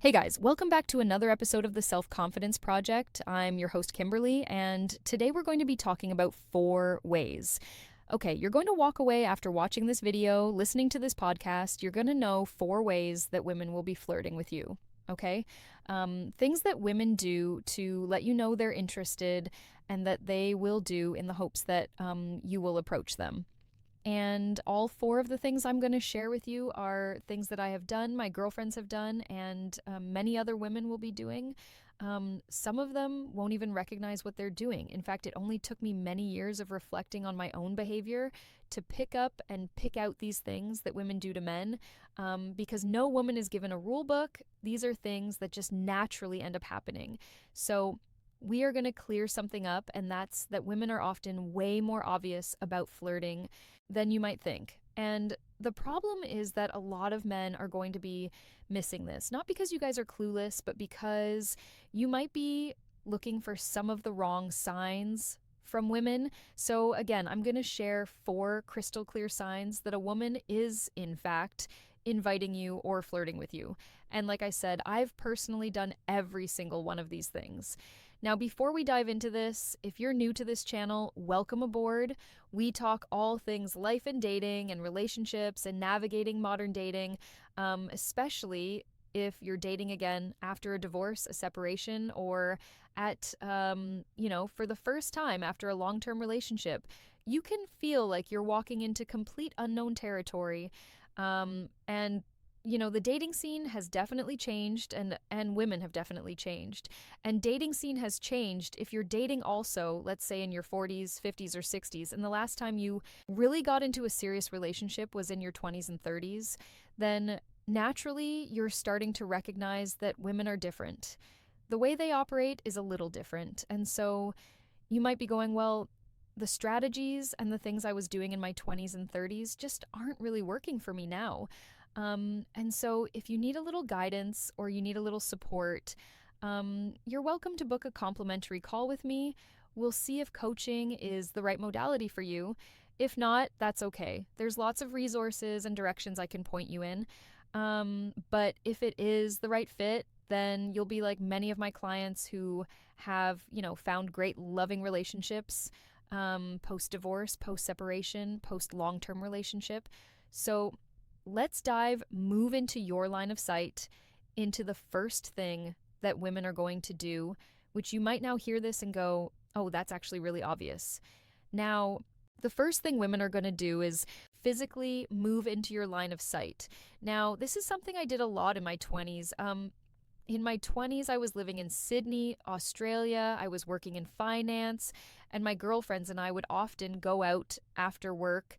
Hey guys, welcome back to another episode of the Self-Confidence Project. I'm your host, Kimberly, and today we're going to be talking about 4 ways. Okay, you're going to walk away after watching this video, listening to this podcast. You're going to know 4 ways that women will be flirting with you. Okay? Things that women do to let you know they're interested and that they will do in the hopes that you will approach them. And all 4 of the things I'm going to share with you are things that I have done, my girlfriends have done, and many other women will be doing. Some of them won't even recognize what they're doing. In fact, it only took me many years of reflecting on my own behavior to pick up and pick out these things that women do to men, because no woman is given a rule book. These are things that just naturally end up happening. So we are going to clear something up, and that's that women are often way more obvious about flirting than you might think. And the problem is that a lot of men are going to be missing this, not because you guys are clueless, but because you might be looking for some of the wrong signs from women. So again, I'm going to share 4 crystal clear signs that a woman is, in fact, inviting you or flirting with you. And like I said, I've personally done every single one of these things. Now, before we dive into this, if you're new to this channel, welcome aboard. We talk all things life and dating and relationships and navigating modern dating, especially if you're dating again after a divorce, a separation, or for the first time after a long-term relationship. You can feel like you're walking into complete unknown territory. The dating scene has definitely changed, and women have definitely changed. And dating scene has changed if you're dating also, let's say in your 40s, 50s, or 60s, and the last time you really got into a serious relationship was in your 20s and 30s, then naturally you're starting to recognize that women are different. The way they operate is a little different. And so you might be going, well, the strategies and the things I was doing in my 20s and 30s just aren't really working for me now. And so if you need a little guidance or you need a little support, you're welcome to book a complimentary call with me. We'll see if coaching is the right modality for you. If not, that's okay. There's lots of resources and directions I can point you in. But if it is the right fit, then you'll be like many of my clients who have, found great loving relationships, post-divorce, post-separation, post-long-term relationship. So let's move into your line of sight, into the first thing that women are going to do, which you might now hear this and go, oh, that's actually really obvious. Now, the first thing women are going to do is physically move into your line of sight. Now, this is something I did a lot in my 20s. In my 20s, I was living in Sydney, Australia. I was working in finance, and my girlfriends and I would often go out after work.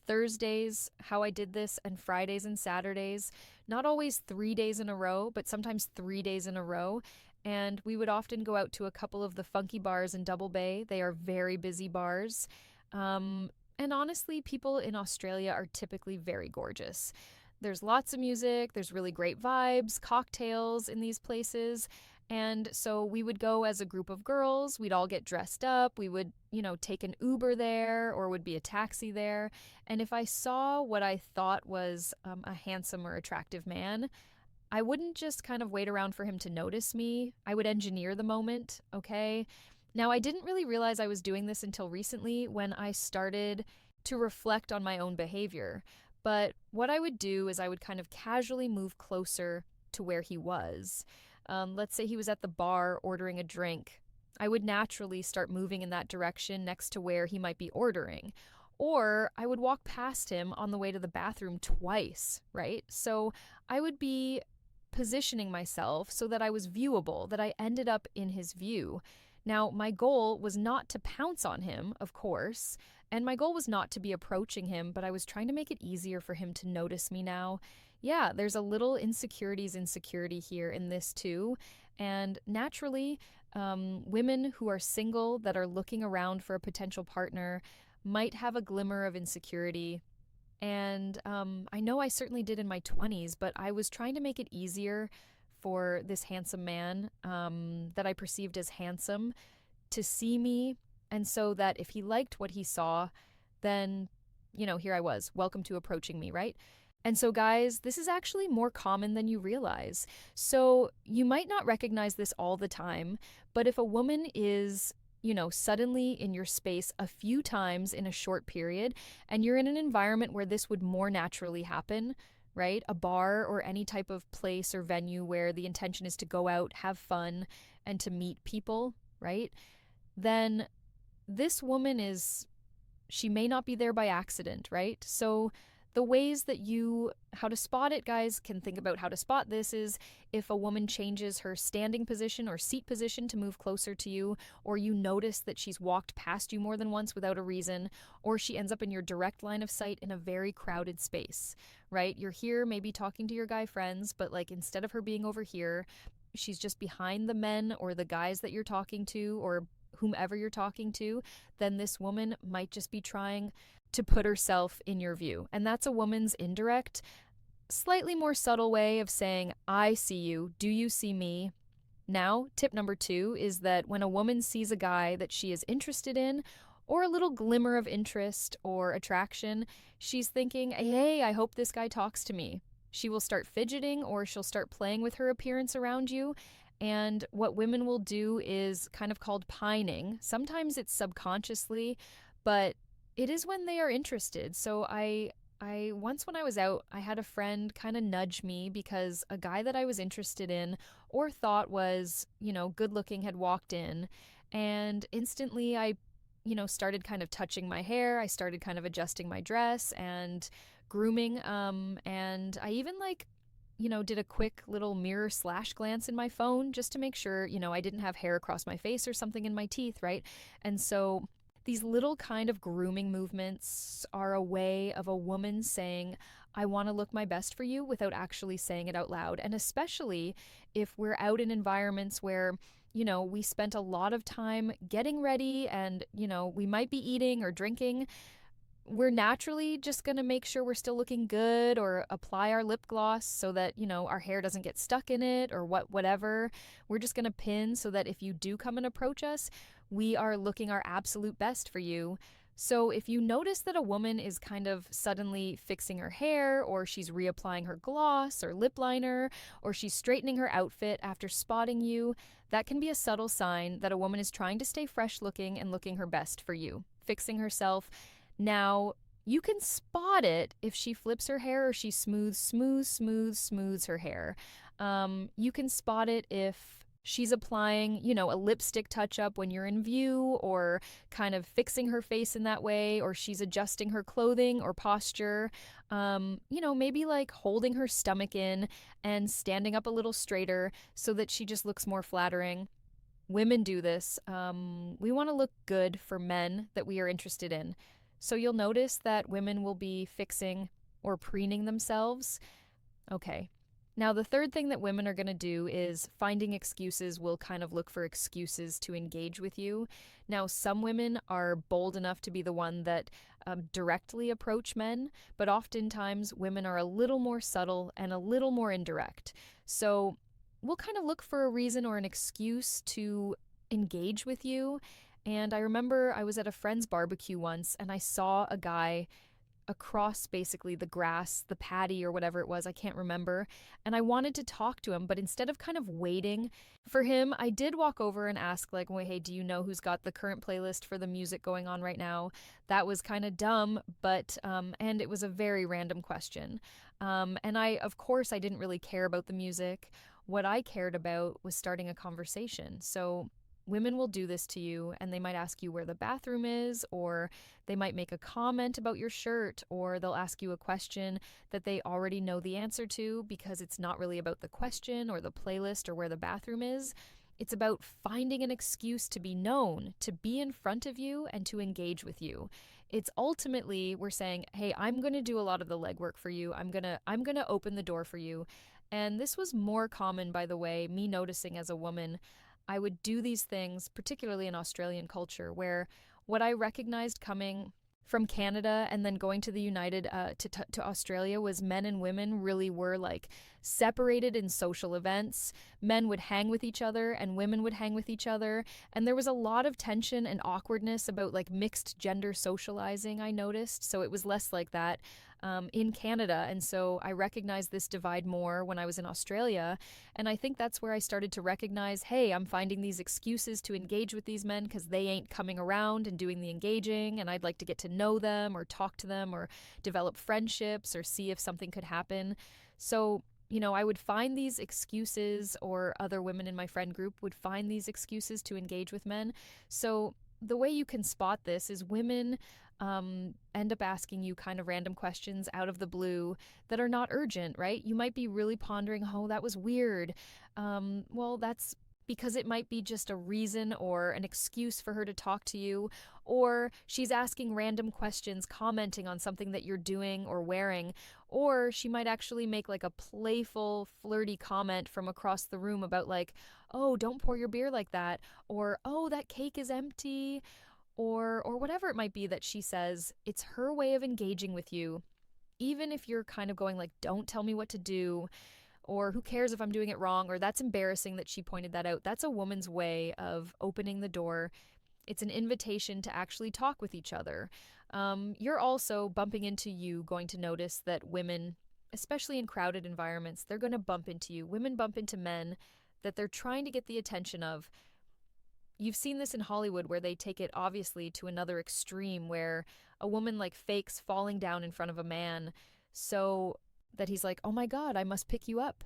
Thursdays, how I did this, and Fridays and Saturdays, not always 3 days in a row, but sometimes 3 days in a row. And we would often go out to a couple of the funky bars in Double Bay. They are very busy bars. And honestly, people in Australia are typically very gorgeous. There's lots of music, there's really great vibes, cocktails in these places. And so we would go as a group of girls, we'd all get dressed up, we would, take an Uber there or would be a taxi there. And if I saw what I thought was a handsome or attractive man, I wouldn't just kind of wait around for him to notice me. I would engineer the moment, okay? Now, I didn't really realize I was doing this until recently when I started to reflect on my own behavior. But what I would do is I would kind of casually move closer to where he was. Let's say he was at the bar ordering a drink. I would naturally start moving in that direction next to where he might be ordering. Or I would walk past him on the way to the bathroom twice, right? So I would be positioning myself so that I was viewable, that I ended up in his view. Now, my goal was not to pounce on him, of course, and my goal was not to be approaching him, but I was trying to make it easier for him to notice me now. Yeah, there's a little insecurity here in this too. And naturally, women who are single that are looking around for a potential partner might have a glimmer of insecurity. And I know I certainly did in my 20s, but I was trying to make it easier for this handsome man that I perceived as handsome to see me. And so that if he liked what he saw, then, here I was, welcome to approaching me, right? And so, guys, this is actually more common than you realize. So, you might not recognize this all the time, but if a woman is, suddenly in your space a few times in a short period, and you're in an environment where this would more naturally happen, right? A bar or any type of place or venue where the intention is to go out, have fun, and to meet people, right? Then this woman is she may not be there by accident, right? So the ways that how to spot it, guys, can think about how to spot this is if a woman changes her standing position or seat position to move closer to you, or you notice that she's walked past you more than once without a reason, or she ends up in your direct line of sight in a very crowded space, right? You're here maybe talking to your guy friends, but like instead of her being over here, she's just behind the men or the guys that you're talking to or whomever you're talking to, then this woman might just be trying to put herself in your view. And that's a woman's indirect, slightly more subtle way of saying, I see you. Do you see me? Now, tip number 2 is that when a woman sees a guy that she is interested in, or a little glimmer of interest or attraction, she's thinking, hey, I hope this guy talks to me. She will start fidgeting or she'll start playing with her appearance around you. And what women will do is kind of called pining. Sometimes it's subconsciously, but it is when they are interested. So I once when I was out, I had a friend kind of nudge me because a guy that I was interested in or thought was, good looking had walked in, and instantly I started kind of touching my hair. I started kind of adjusting my dress and grooming. And I even did a quick little mirror slash glance in my phone just to make sure, I didn't have hair across my face or something in my teeth, right? And so these little kind of grooming movements are a way of a woman saying, I want to look my best for you without actually saying it out loud. And especially if we're out in environments where we spent a lot of time getting ready and, we might be eating or drinking, we're naturally just going to make sure we're still looking good or apply our lip gloss so that, our hair doesn't get stuck in it or whatever. We're just going to pin so that if you do come and approach us, we are looking our absolute best for you. So if you notice that a woman is kind of suddenly fixing her hair, or she's reapplying her gloss or lip liner, or she's straightening her outfit after spotting you, that can be a subtle sign that a woman is trying to stay fresh looking and looking her best for you, fixing herself. Now, you can spot it if she flips her hair or she smooths her hair. You can spot it if she's applying, a lipstick touch-up when you're in view, or kind of fixing her face in that way, or she's adjusting her clothing or posture. Maybe like holding her stomach in and standing up a little straighter so that she just looks more flattering. Women do this. We want to look good for men that we are interested in. So you'll notice that women will be fixing or preening themselves. Okay. Now, the third thing that women are going to do is finding excuses. Will kind of look for excuses to engage with you. Now, some women are bold enough to be the one that directly approach men, but oftentimes women are a little more subtle and a little more indirect. So we'll kind of look for a reason or an excuse to engage with you. And I remember I was at a friend's barbecue once and I saw a guy across basically the grass, the patty or whatever it was, I can't remember. And I wanted to talk to him, but instead of kind of waiting for him, I did walk over and ask like, hey, do you know who's got the current playlist for the music going on right now? That was kind of dumb, but, and it was a very random question. And of course, I didn't really care about the music. What I cared about was starting a conversation. So women will do this to you, and they might ask you where the bathroom is, or they might make a comment about your shirt, or they'll ask you a question that they already know the answer to because it's not really about the question or the playlist or where the bathroom is. It's about finding an excuse to be known, to be in front of you, and to engage with you. It's ultimately, we're saying, hey, I'm going to do a lot of the legwork for you. I'm going to open the door for you. And this was more common, by the way, me noticing as a woman. I would do these things, particularly in Australian culture, where what I recognized coming from Canada and then going to the to Australia was men and women really were like separated in social events. Men would hang with each other and women would hang with each other. And there was a lot of tension and awkwardness about like mixed gender socializing, I noticed. So it was less like that. in Canada. And so I recognized this divide more when I was in Australia. And I think that's where I started to recognize, hey, I'm finding these excuses to engage with these men because they ain't coming around and doing the engaging. And I'd like to get to know them or talk to them or develop friendships or see if something could happen. So, I would find these excuses, or other women in my friend group would find these excuses to engage with men. So, the way you can spot this is women end up asking you kind of random questions out of the blue that are not urgent, right? You might be really pondering, oh, that was weird. Well, that's because it might be just a reason or an excuse for her to talk to you, or she's asking random questions, commenting on something that you're doing or wearing, or she might actually make like a playful, flirty comment from across the room about, like, oh, don't pour your beer like that, or oh, that cake is empty, or whatever it might be that she says. It's her way of engaging with you. Even if you're kind of going like, don't tell me what to do, or who cares if I'm doing it wrong, or that's embarrassing that she pointed that out. That's a woman's way of opening the door. It's an invitation to actually talk with each other. You're also bumping into you, going to notice that women, especially in crowded environments, they're going to bump into you. Women bump into men that they're trying to get the attention of. You've seen this in Hollywood where they take it obviously to another extreme, where a woman like fakes falling down in front of a man so that he's like, oh my God, I must pick you up.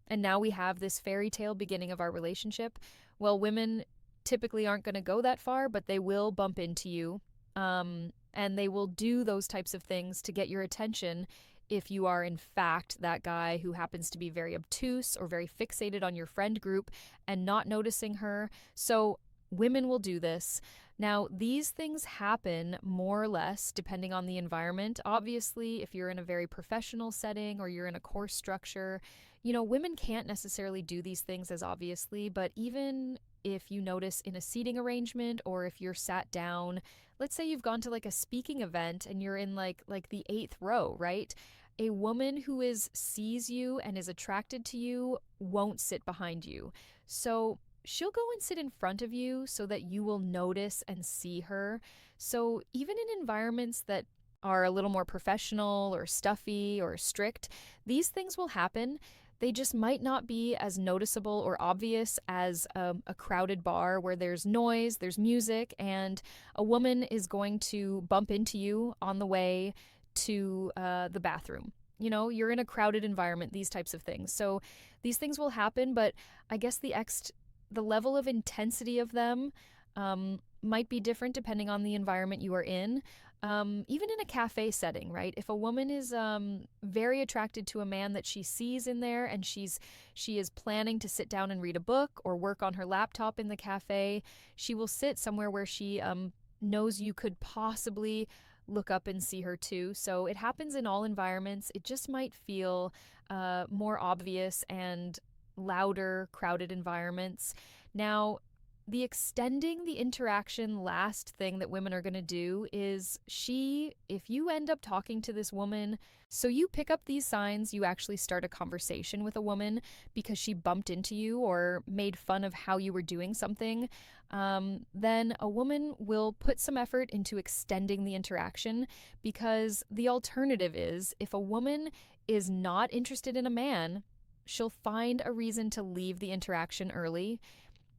And now we have this fairy tale beginning of our relationship. Well, women typically aren't going to go that far, but they will bump into you. And they will do those types of things to get your attention if you are in fact that guy who happens to be very obtuse or very fixated on your friend group and not noticing her. So women will do this. Now, these things happen more or less depending on the environment. Obviously, if you're in a very professional setting or you're in a course structure, women can't necessarily do these things as obviously, but even if you notice in a seating arrangement, or if you're sat down, let's say you've gone to like a speaking event and you're in like the 8th row, right? A woman who sees you and is attracted to you won't sit behind you. So she'll go and sit in front of you so that you will notice and see her. So even in environments that are a little more professional or stuffy or strict, these things will happen. They just might not be as noticeable or obvious as a crowded bar where there's noise, there's music, and a woman is going to bump into you on the way to the bathroom. You're in a crowded environment, these types of things. So these things will happen, but I guess the level of intensity of them might be different depending on the environment you are in. Even in a cafe setting, right? If a woman is very attracted to a man that she sees in there, and she is planning to sit down and read a book or work on her laptop in the cafe, she will sit somewhere where she knows you could possibly look up and see her too. So it happens in all environments. It just might feel more obvious and louder, crowded environments. Now, the extending the interaction last thing that women are going to do is if you end up talking to this woman, so you pick up these signs, you actually start a conversation with a woman because she bumped into you or made fun of how you were doing something, then a woman will put some effort into extending the interaction, because the alternative is, if a woman is not interested in a man, she'll find a reason to leave the interaction early.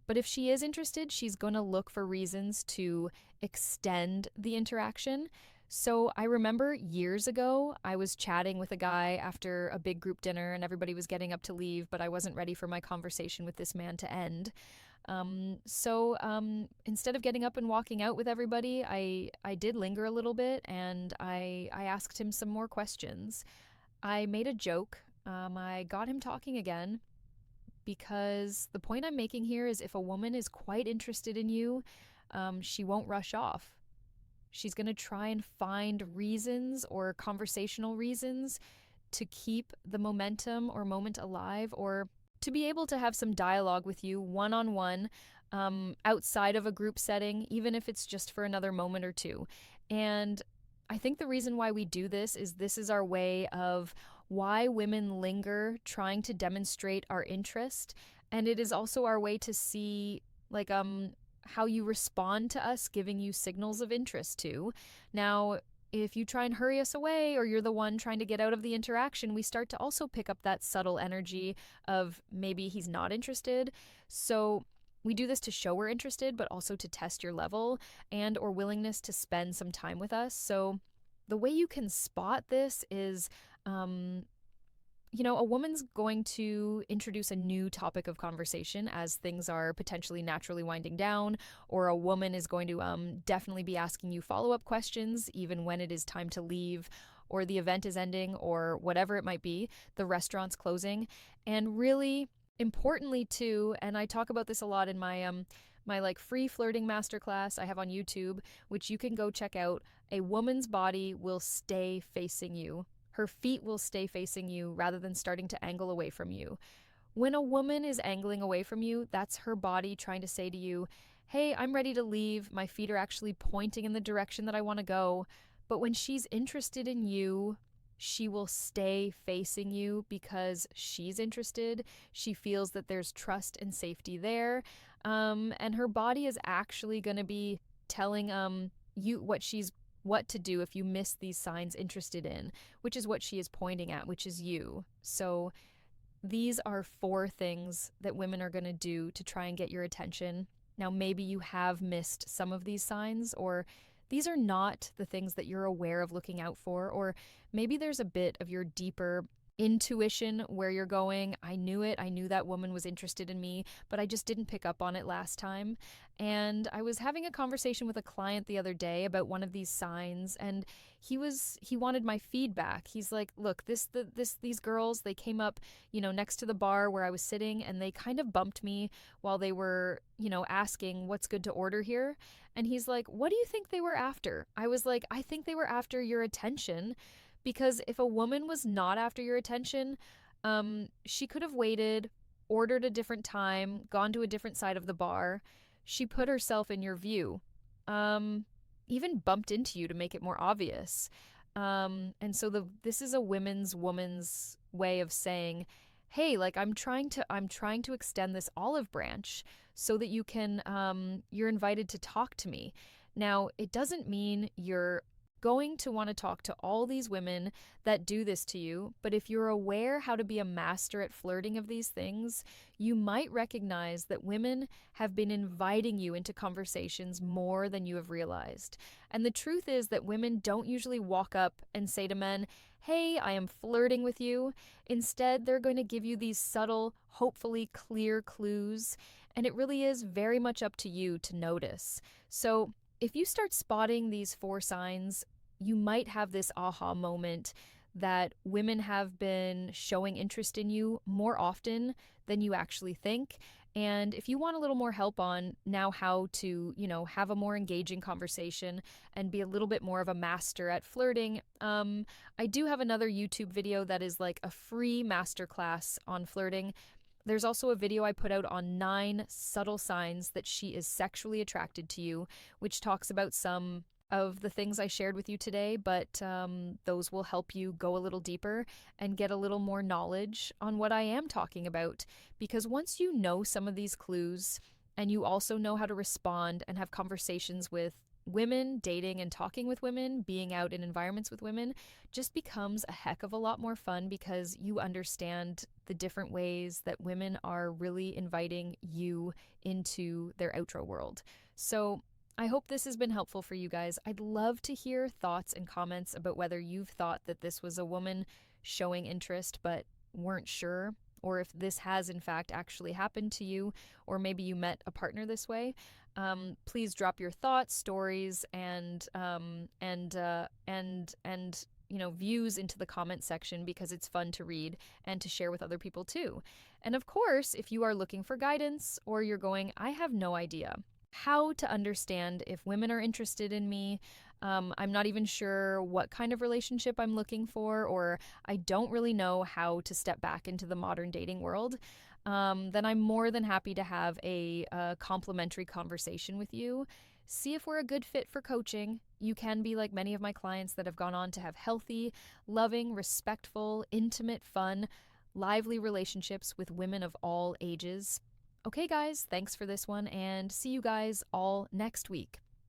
But if she is interested, she's going to look for reasons to extend the interaction. So I remember years ago, I was chatting with a guy after a big group dinner and everybody was getting up to leave, but I wasn't ready for my conversation with this man to end. So instead of getting up and walking out with everybody, I did linger a little bit, and I asked him some more questions. I made a joke. I got him talking again. Because the point I'm making here is, if a woman is quite interested in you, she won't rush off. She's going to try and find reasons or conversational reasons to keep the momentum or moment alive, or to be able to have some dialogue with you one-on-one outside of a group setting, even if it's just for another moment or two. And I think the reason why we do this is our way of why women linger, trying to demonstrate our interest. And it is also our way to see how you respond to us giving you signals of interest too. Now, if you try and hurry us away or you're the one trying to get out of the interaction, we start to also pick up that subtle energy of maybe he's not interested. So we do this to show we're interested, but also to test your level and or willingness to spend some time with us. So the way you can spot this is a woman's going to introduce a new topic of conversation as things are potentially naturally winding down, or a woman is going to definitely be asking you follow up questions even when it is time to leave, or the event is ending, or whatever it might be, the restaurant's closing. And really importantly, too, and I talk about this a lot in my like free flirting masterclass I have on YouTube, which you can go check out. A woman's body will stay facing you. Her feet will stay facing you rather than starting to angle away from you. When a woman is angling away from you, that's her body trying to say to you, hey, I'm ready to leave. My feet are actually pointing in the direction that I want to go. But when she's interested in you, she will stay facing you because she's interested. She feels that there's trust and safety there. And her body is actually going to be telling you what to do if you miss these signs interested in, which is what she is pointing at, which is you. So these are 4 things that women are going to do to try and get your attention. Now, maybe you have missed some of these signs, or these are not the things that you're aware of looking out for, or maybe there's a bit of your deeper intuition where you're going, I knew it. I knew that woman was interested in me, but I just didn't pick up on it last time. And I was having a conversation with a client the other day about one of these signs, and he wanted my feedback. He's like, look, these girls, they came up, next to the bar where I was sitting, and they kind of bumped me while they were, asking what's good to order here. And he's like, what do you think they were after? I was like, I think they were after your attention. Because if a woman was not after your attention, she could have waited, ordered a different time, gone to a different side of the bar. She put herself in your view, even bumped into you to make it more obvious. And so this is a woman's way of saying, hey, like I'm trying to extend this olive branch so that you're invited to talk to me. Now, it doesn't mean you're going to want to talk to all these women that do this to you, but if you're aware how to be a master at flirting of these things, you might recognize that women have been inviting you into conversations more than you have realized. And the truth is that women don't usually walk up and say to men, hey, I am flirting with you. Instead, they're going to give you these subtle, hopefully clear clues, and it really is very much up to you to notice. So if you start spotting these 4 signs, you might have this aha moment that women have been showing interest in you more often than you actually think. And if you want a little more help on now how to, have a more engaging conversation and be a little bit more of a master at flirting, I do have another YouTube video that is like a free masterclass on flirting. There's also a video I put out on 9 subtle signs that she is sexually attracted to you, which talks about some of the things I shared with you today, but those will help you go a little deeper and get a little more knowledge on what I am talking about. Because once you know some of these clues and you also know how to respond and have conversations with women, dating and talking with women, being out in environments with women, just becomes a heck of a lot more fun because you understand the different ways that women are really inviting you into their outro world. So I hope this has been helpful for you guys. I'd love to hear thoughts and comments about whether you've thought that this was a woman showing interest but weren't sure, or if this has in fact actually happened to you, or maybe you met a partner this way. Please drop your thoughts, stories, and views into the comment section because it's fun to read and to share with other people too. And of course, if you are looking for guidance or you're going, I have no idea how to understand if women are interested in me, I'm not even sure what kind of relationship I'm looking for, or I don't really know how to step back into the modern dating world, then I'm more than happy to have a complimentary conversation with you. See if we're a good fit for coaching. You can be like many of my clients that have gone on to have healthy, loving, respectful, intimate, fun, lively relationships with women of all ages. Okay, guys, thanks for this one, and see you guys all next week.